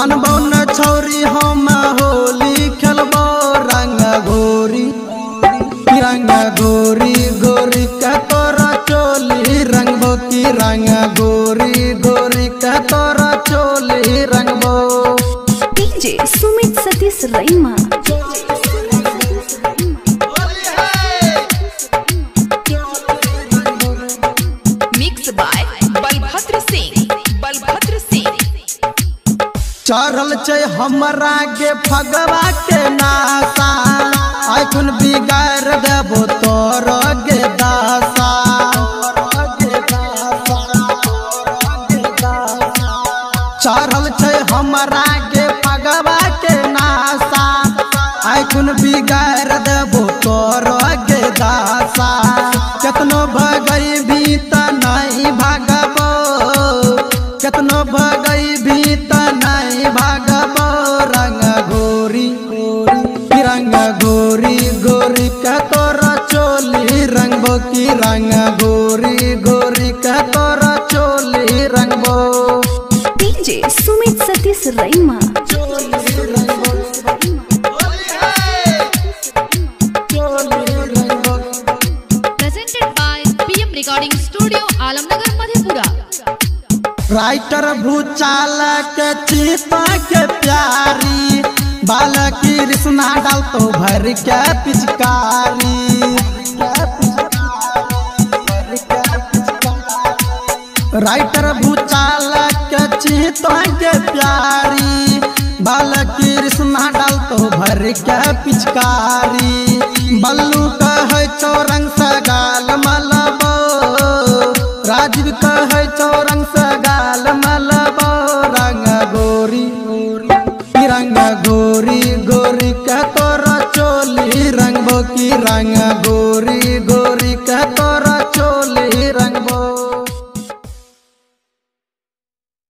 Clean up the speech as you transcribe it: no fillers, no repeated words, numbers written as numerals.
मानबो न छौरी हम होली खेलबो रंग गोरी गोरी का तोरा चोली रंगबो की रंग गोरी का तोरा चोली रंगबो। DJ Sumit Satish Raima mix by Balbhadra Singh चढ़ल छै हमरा के फगवा के नासा आखुन बिगाड़ देबो तोर गे दासा। चढ़ल छै हमरा के फगवा के नासा आखुन बिगाड़ देबो तोर गे दासा। केतनो भगई भी त नहीं भागबो केतनो भगई भी त नहीं भागबो रंग गोरी का तोरा चोली रंगबो की रंग गोरी का तोरा चोली रंगबो। DJ Sumit Satish Raima presented by PM Recording Studio Alamnagar Madhepura. Writer Bhuchal के चीता के प्यारी बाल की रिश्ना डाल तो भर के पिचकारी। राइटर भूचाल के चीता के प्यारी बाल की रिश्ना डाल तो भर के पिचकारी। बल्लू कहे चोरा